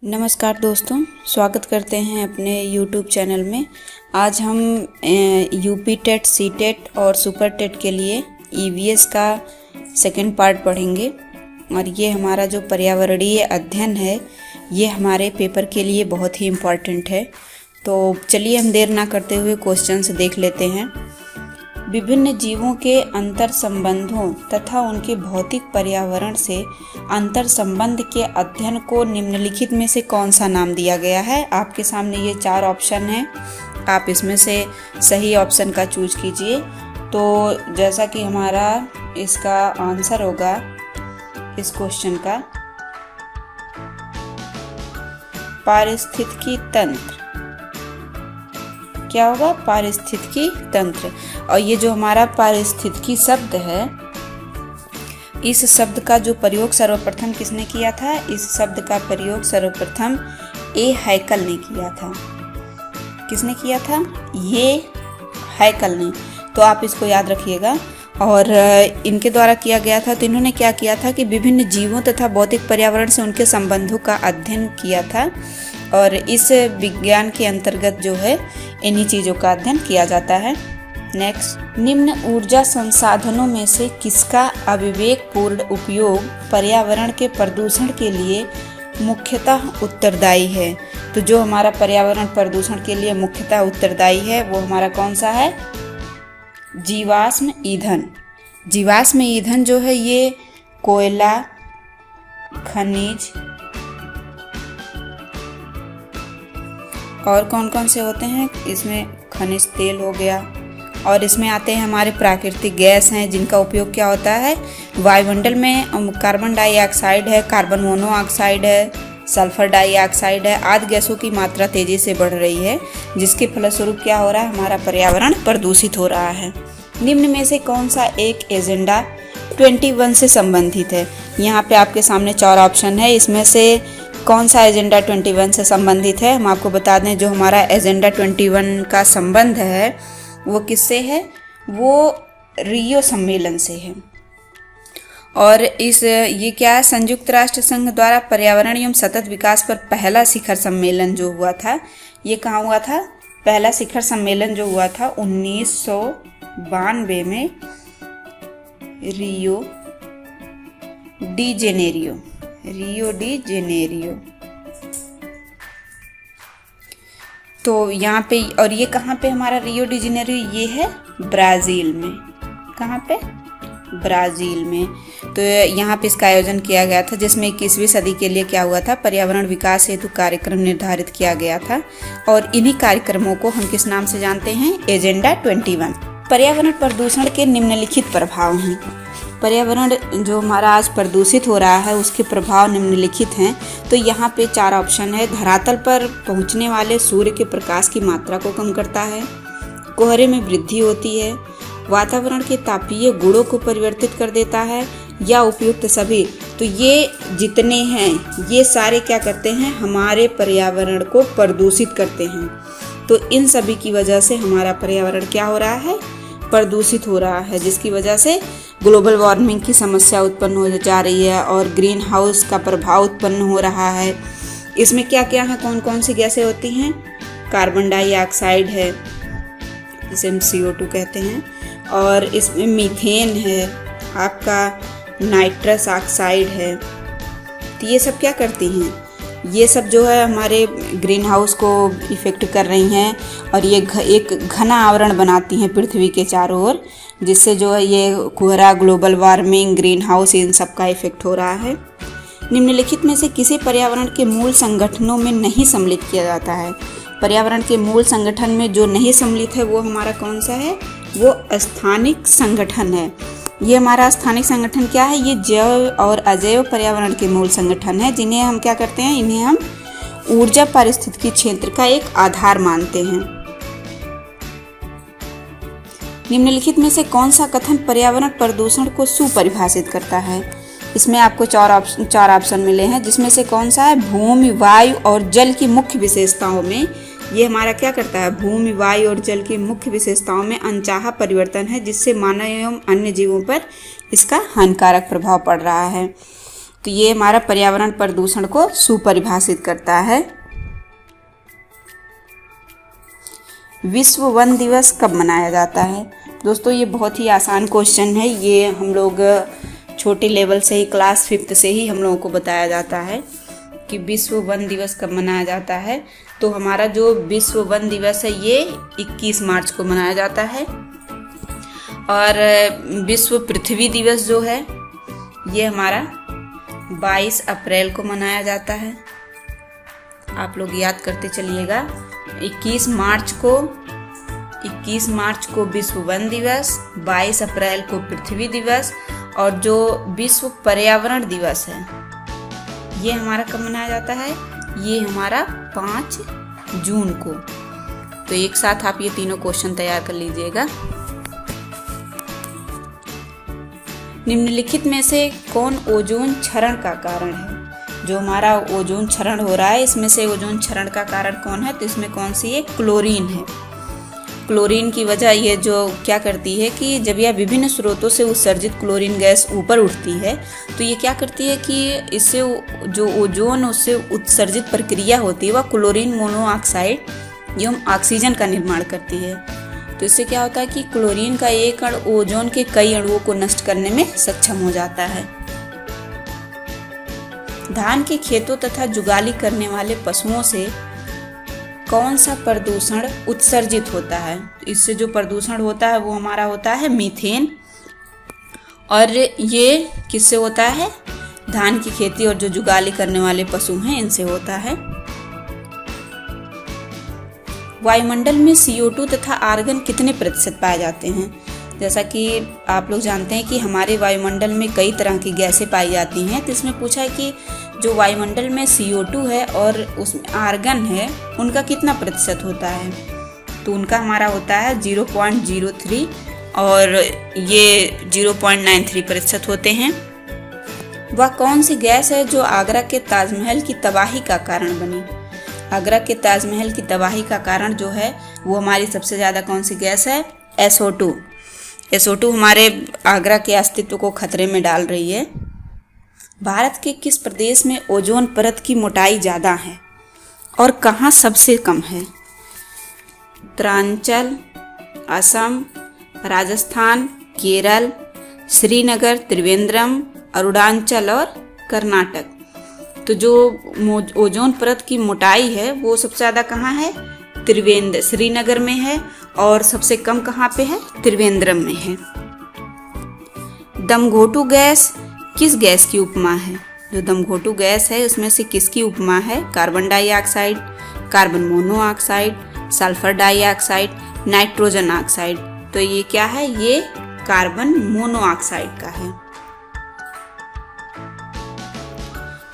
नमस्कार दोस्तों, स्वागत करते हैं अपने YouTube चैनल में। आज हम यूपी टेट, सी टेट और सुपर टेट के लिए EVS का सेकंड पार्ट पढ़ेंगे। और ये हमारा जो पर्यावरणीय अध्ययन है ये हमारे पेपर के लिए बहुत ही इम्पॉर्टेंट है। तो चलिए हम देर ना करते हुए क्वेश्चंस देख लेते हैं। विभिन्न जीवों के अंतर संबंधों तथा उनके भौतिक पर्यावरण से अंतर संबंध के अध्ययन को निम्नलिखित में से कौन सा नाम दिया गया है। आपके सामने ये 4 ऑप्शन हैं, आप इसमें से सही ऑप्शन का चूज कीजिए। तो जैसा कि हमारा इसका आंसर होगा इस क्वेश्चन का पारिस्थितिकी तंत्र, क्या होगा? पारिस्थितिकी तंत्र। और ये जो हमारा पारिस्थितिकी शब्द है, इस शब्द का जो प्रयोग सर्वप्रथम किसने किया था? इस शब्द का प्रयोग सर्वप्रथम ए हैकल ने किया था। किसने किया था? ये हैकल ने। तो आप इसको याद रखिएगा। और इनके द्वारा किया गया था। तो इन्होंने क्या किया था कि विभिन्न जीवों तथा भौतिक पर्यावरण से उनके संबंधों का अध्ययन किया था। और इस विज्ञान के अंतर्गत जो है इन्हीं चीज़ों का अध्ययन किया जाता है। नेक्स्ट, निम्न ऊर्जा संसाधनों में से किसका अविवेकपूर्ण उपयोग पर्यावरण के प्रदूषण के लिए मुख्यतः उत्तरदायी है? तो जो हमारा पर्यावरण प्रदूषण के लिए मुख्यतः उत्तरदायी है वो हमारा कौन सा है? जीवाश्म ईंधन। जीवाश्म ईंधन जो है ये कोयला, खनिज और कौन कौन से होते हैं? इसमें खनिज तेल हो गया। और इसमें आते हैं हमारे प्राकृतिक गैस हैं जिनका उपयोग क्या होता है? वायुमंडल में कार्बन डाइऑक्साइड है, कार्बन मोनोऑक्साइड है, सल्फर डाइऑक्साइड है, आदि गैसों की मात्रा तेजी से बढ़ रही है, जिसके फलस्वरूप क्या हो रहा है? हमारा पर्यावरण प्रदूषित हो रहा है। निम्न में से कौन सा एक एजेंडा 21 से संबंधित है? यहाँ पे आपके सामने 4 ऑप्शन है, इसमें से कौन सा एजेंडा 21 से संबंधित है? हम आपको बता दें जो हमारा एजेंडा 21 का संबंध है वो किससे है? वो रियो सम्मेलन से है। और ये क्या है? संयुक्त राष्ट्र संघ द्वारा पर्यावरण एवं सतत विकास पर पहला शिखर सम्मेलन जो हुआ था, ये कहाँ हुआ था? पहला शिखर सम्मेलन जो हुआ था 1992 में रियो डी जेनेरियो। तो यहाँ पे, और ये कहाँ पे हमारा रियो डी जेनेरियो? ये है ब्राज़ील में। कहाँ पे? ब्राज़ील में। तो यहाँ पे इसका आयोजन किया गया था, जिसमें 21वीं सदी के लिए क्या हुआ था? पर्यावरण विकास हेतु कार्यक्रम निर्धारित किया गया था। और इन्हीं कार्यक्रमों को हम किस नाम से जानते हैं? एजेंडा 21। पर्यावरण प्रदूषण के निम्नलिखित प्रभाव हैं। पर्यावरण जो हमारा आज प्रदूषित हो रहा है उसके प्रभाव निम्नलिखित हैं। तो यहाँ पे 4 ऑप्शन है। धरातल पर पहुँचने वाले सूर्य के प्रकाश की मात्रा को कम करता है, कोहरे में वृद्धि होती है, वातावरण के तापीय गुणों को परिवर्तित कर देता है, या उपयुक्त सभी। तो ये जितने हैं ये सारे क्या करते हैं? हमारे पर्यावरण को प्रदूषित करते हैं। तो इन सभी की वजह से हमारा पर्यावरण क्या हो रहा है? प्रदूषित हो रहा है, जिसकी वजह से ग्लोबल वार्मिंग की समस्या उत्पन्न हो जा रही है और ग्रीन हाउस का प्रभाव उत्पन्न हो रहा है। इसमें क्या क्या है? कौन कौन सी गैसें होती हैं? कार्बन डाइऑक्साइड है, जिसे हम CO2 कहते हैं, और इसमें मीथेन है, आपका नाइट्रस ऑक्साइड है। तो ये सब क्या करती हैं? ये सब जो है हमारे ग्रीन हाउस को इफ़ेक्ट कर रही हैं और ये एक घना आवरण बनाती हैं पृथ्वी के चारों ओर, जिससे जो है ये कोहरा, ग्लोबल वार्मिंग, ग्रीन हाउस, इन सब का इफेक्ट हो रहा है। निम्नलिखित में से किसी पर्यावरण के मूल संगठनों में नहीं सम्मिलित किया जाता है? पर्यावरण के मूल संगठन में जो नहीं सम्मिलित है वो हमारा कौन सा है? वो स्थानिक संगठन है। ये हमारा स्थानिक संगठन क्या है? ये जैव और अजैव पर्यावरण के मूल संगठन है, जिन्हें हम क्या करते हैं? इन्हें हम ऊर्जा पारिस्थितिकी क्षेत्र का एक आधार मानते हैं। निम्नलिखित में से कौन सा कथन पर्यावरण प्रदूषण को सुपरिभाषित करता है? इसमें आपको 4 ऑप्शन मिले हैं, जिसमें से कौन सा है? भूमि, वायु और जल की मुख्य विशेषताओं में ये हमारा क्या करता है? भूमि, वायु और जल की मुख्य विशेषताओं में अनचाहा परिवर्तन है, जिससे मानव एवं अन्य जीवों पर इसका हानिकारक प्रभाव पड़ रहा है। तो ये हमारा पर्यावरण प्रदूषण को सुपरिभाषित करता है। विश्व वन दिवस कब मनाया जाता है? दोस्तों ये बहुत ही आसान क्वेश्चन है। ये हम लोग छोटे लेवल से ही, क्लास 5th से ही हम लोगों को बताया जाता है कि विश्व वन दिवस कब मनाया जाता है। तो हमारा जो विश्व वन दिवस है ये 21 मार्च को मनाया जाता है। और विश्व पृथ्वी दिवस जो है ये हमारा 22 अप्रैल को मनाया जाता है। आप लोग याद करते चलिएगा। 21 मार्च को विश्व वन दिवस, 22 अप्रैल को पृथ्वी दिवस, और जो विश्व पर्यावरण दिवस है ये हमारा कब मनाया जाता है? ये हमारा 5 जून को। तो एक साथ आप ये तीनों क्वेश्चन तैयार कर लीजिएगा। निम्नलिखित में से कौन ओजोन क्षरण का कारण है? जो हमारा ओजोन क्षरण हो रहा है इसमें से ओजोन क्षरण का कारण कौन है? तो इसमें कौन सी है? क्लोरीन है। क्लोरीन की वजह ये जो क्या करती है कि जब यह विभिन्न स्रोतों से उत्सर्जित क्लोरीन गैस ऊपर उठती है तो ये क्या करती है कि इससे जो ओजोन उससे उत्सर्जित प्रक्रिया होती है वह क्लोरीन मोनोऑक्साइड एवं ऑक्सीजन का निर्माण करती है। तो इससे क्या होता है कि क्लोरीन का एक अणु ओजोन के कई अणुओं को नष्ट करने में सक्षम हो जाता है। धान के खेतों तथा जुगाली करने वाले पशुओं से कौन सा प्रदूषण उत्सर्जित होता है? इससे जो प्रदूषण होता है वो हमारा होता है मीथेन। और ये किससे होता है? धान की खेती और जो जुगाली करने वाले पशु हैं इनसे होता है। वायुमंडल में CO2 तथा आर्गन कितने प्रतिशत पाए जाते हैं? जैसा कि आप लोग जानते हैं कि हमारे वायुमंडल में कई तरह की गैसें पाई जाती हैं। तो इसमें पूछा है कि जो वायुमंडल में CO2 है और उसमें आर्गन है उनका कितना प्रतिशत होता है? तो उनका हमारा होता है 0.03 और ये 0.93% होते हैं। वह कौन सी गैस है जो आगरा के ताजमहल की तबाही का कारण बनी? आगरा के ताजमहल की तबाही का कारण जो है वो हमारी सबसे ज़्यादा कौन सी गैस है? SO2। SO2 हमारे आगरा के अस्तित्व को खतरे में डाल रही है। भारत के किस प्रदेश में ओजोन परत की मोटाई ज़्यादा है और कहाँ सबसे कम है? उत्तरांचल, असम, राजस्थान, केरल, श्रीनगर, त्रिवेंद्रम, अरुणाचल और कर्नाटक। तो जो ओजोन परत की मोटाई है वो सबसे ज़्यादा कहाँ है? श्रीनगर में है और सबसे कम कहाँ पे है? त्रिवेंद्रम में है। दमघोटू गैस किस गैस की उपमा है? जो दमघोटू गैस है उसमें से किसकी उपमा है? Carbon dioxide, carbon monoxide, sulphur dioxide, nitrogen oxide. तो ये क्या है? ये कार्बन मोनोऑक्साइड का है।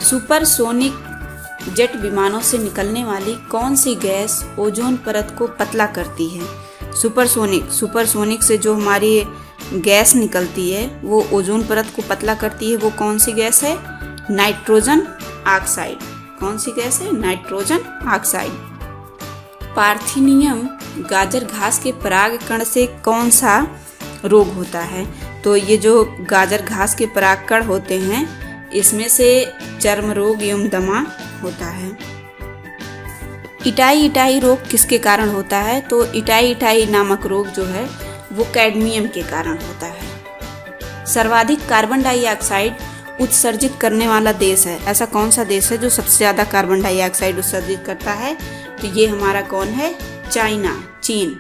सुपरसोनिक जेट विमानों से निकलने वाली कौन सी गैस ओजोन परत को पतला करती है? सुपरसोनिक से जो हमारी गैस निकलती है वो ओजोन परत को पतला करती है। वो कौन सी गैस है? Nitrogen oxide. कौन सी गैस है? Nitrogen oxide. पार्थिनियम गाजर घास के परागकण से कौन सा रोग होता है? तो ये जो गाजर घास के परागकण होते हैं इसमें से चर्म रोग एवं दमा होता है। इटाई रोग किसके कारण होता है? तो इटाई नामक रोग जो है वो कैडमियम के कारण होता है। सर्वाधिक कार्बन डाइऑक्साइड उत्सर्जित करने वाला देश है। ऐसा कौन सा देश है जो सबसे ज़्यादा कार्बन डाइऑक्साइड उत्सर्जित करता है? तो ये हमारा कौन है? चीन।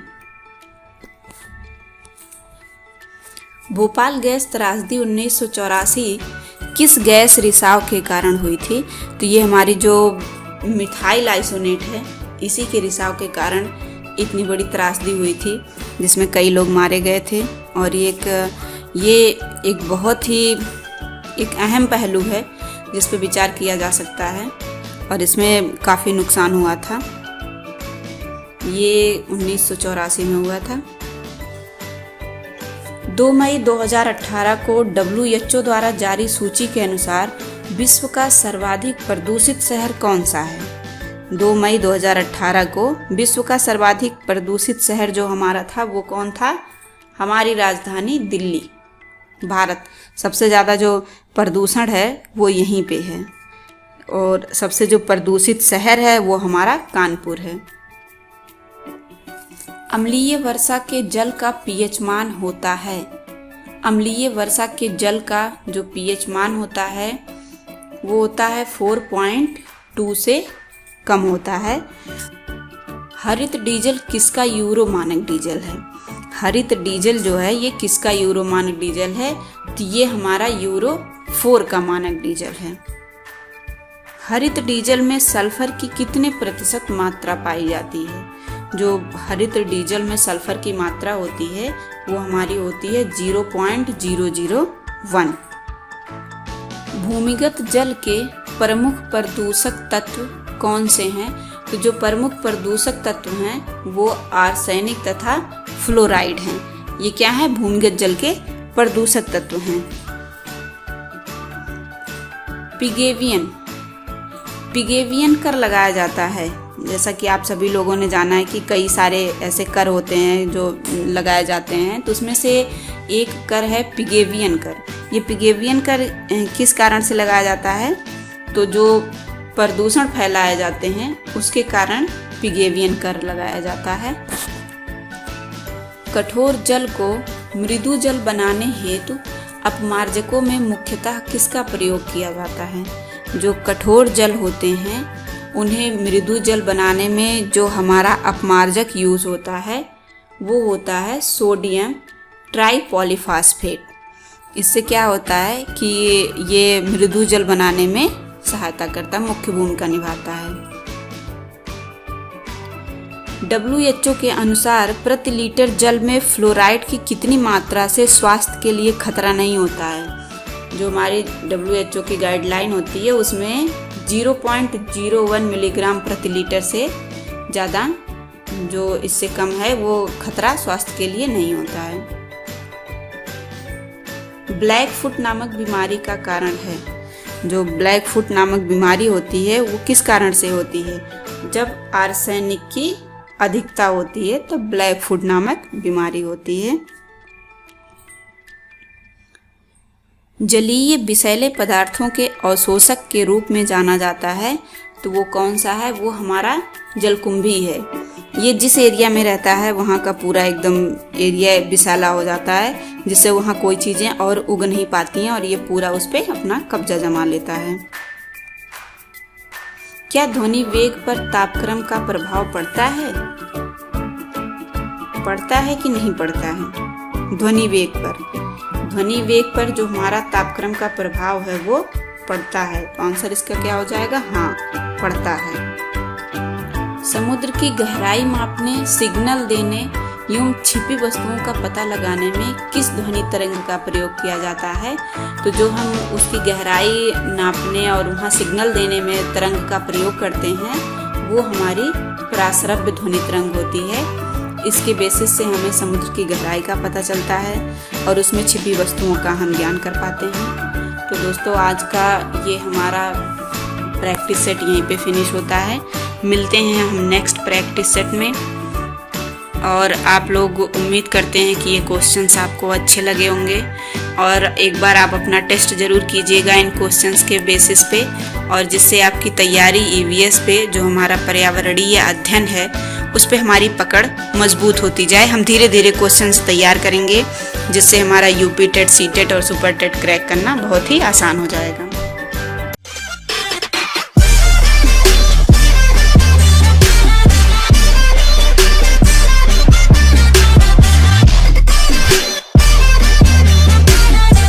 भोपाल गैस त्रासदी 1984 किस गैस रिसाव के कारण हुई थी? तो ये हमारी जो मिथाइल आइसोनेट है इसी के रिसाव के कारण इतनी बड़ी त्रासदी हुई थी जिसमें कई लोग मारे गए थे। और ये एक बहुत ही एक अहम पहलू है जिस पे विचार किया जा सकता है और इसमें काफ़ी नुकसान हुआ था। ये 1984 में हुआ था। 2 मई 2018 को WHO द्वारा जारी सूची के अनुसार विश्व का सर्वाधिक प्रदूषित शहर कौन सा है? 2 मई 2018 को विश्व का सर्वाधिक प्रदूषित शहर जो हमारा था वो कौन था? हमारी राजधानी दिल्ली। भारत, सबसे ज़्यादा जो प्रदूषण है वो यहीं पे है। और सबसे जो प्रदूषित शहर है वो हमारा कानपुर है। अम्लीय वर्षा के जल का पीएच मान होता है। अम्लीय वर्षा के जल का जो पीएच मान होता है वो होता है 4.2 से कम होता है। हरित डीजल किसका यूरो मानक डीजल है? हरित डीजल जो है ये किसका यूरो मानक डीजल है? तो ये हमारा यूरो 4 का मानक डीजल है। हरित डीजल में सल्फर की कितने प्रतिशत मात्रा पाई जाती है? जो हरित डीजल में सल्फर की मात्रा होती है वो हमारी होती है 0.001। भूमिगत जल के प्रमुख प्रदूषक तत्व कौन से हैं? तो जो प्रमुख प्रदूषक तत्व हैं वो आर्सेनिक तथा फ्लोराइड हैं। ये क्या है? भूमिगत जल के प्रदूषक तत्व हैं। पिगेवियन कर लगाया जाता है। जैसा कि आप सभी लोगों ने जाना है कि कई सारे ऐसे कर होते हैं जो लगाए जाते हैं, तो उसमें से एक कर है पिगेवियन कर। ये पिगेवियन कर किस कारण से लगाया जाता है? तो जो प्रदूषण फैलाए जाते हैं उसके कारण पिगेवियन कर लगाया जाता है। कठोर जल को मृदु जल बनाने हेतु अपमार्जकों में मुख्यतः किसका प्रयोग किया जाता है? जो कठोर जल होते हैं उन्हें मृदु जल बनाने में जो हमारा अपमार्जक यूज होता है वो होता है सोडियम ट्राइपॉलीफॉस्फेट। इससे क्या होता है कि ये मृदु जल बनाने में सहायता करता, मुख्य भूमिका निभाता है। WHO के अनुसार प्रति लीटर जल में फ्लोराइड की कितनी मात्रा से स्वास्थ्य के लिए खतरा नहीं होता है? जो हमारी WHO की गाइडलाइन होती है उसमें 0.01 मिलीग्राम प्रति लीटर से ज़्यादा, जो इससे कम है वो खतरा स्वास्थ्य के लिए नहीं होता है। ब्लैक फुट नामक बीमारी का कारण है। जो ब्लैक फुट नामक बीमारी होती है वो किस कारण से होती है? जब आर्सेनिक की अधिकता होती है तो ब्लैक फुट नामक बीमारी होती है। जलीय विषैले पदार्थों के अवशोषक के रूप में जाना जाता है, तो वो कौन सा है? वो हमारा जलकुंभी है। ये जिस एरिया में रहता है वहाँ का पूरा एकदम एरिया विषैला हो जाता है, जिससे वहाँ कोई चीज़ें और उग नहीं पाती हैं और ये पूरा उस पर अपना कब्जा जमा लेता है। क्या ध्वनि वेग पर तापक्रम का प्रभाव पड़ता है? पड़ता है कि नहीं पड़ता है? ध्वनि वेग पर जो हमारा तापक्रम का प्रभाव है वो पड़ता है। तो आंसर इसका क्या हो जाएगा? हाँ, पड़ता है। समुद्र की गहराई मापने, सिग्नल देने एवं छिपी वस्तुओं का पता लगाने में किस ध्वनि तरंग का प्रयोग किया जाता है? तो जो हम उसकी गहराई नापने और वहाँ सिग्नल देने में तरंग का प्रयोग करते हैं वो हमारी पराश्रव्य ध्वनि तरंग होती है। इसके बेसिस से हमें समुद्र की गहराई का पता चलता है और उसमें छिपी वस्तुओं का हम ज्ञान कर पाते हैं। तो दोस्तों आज का ये हमारा प्रैक्टिस सेट यहीं पे फिनिश होता है। मिलते हैं हम नेक्स्ट प्रैक्टिस सेट में, और आप लोग उम्मीद करते हैं कि ये क्वेश्चंस आपको अच्छे लगे होंगे, और एक बार आप अपना टेस्ट ज़रूर कीजिएगा इन क्वेश्चंस के बेसिस पे, और जिससे आपकी तैयारी EVS पे जो हमारा पर्यावरणीय अध्ययन है उस पे हमारी पकड़ मजबूत होती जाए। हम धीरे धीरे क्वेश्चंस तैयार करेंगे जिससे हमारा UP टेट, C टेट और सुपर टेट क्रैक करना बहुत ही आसान हो जाएगा।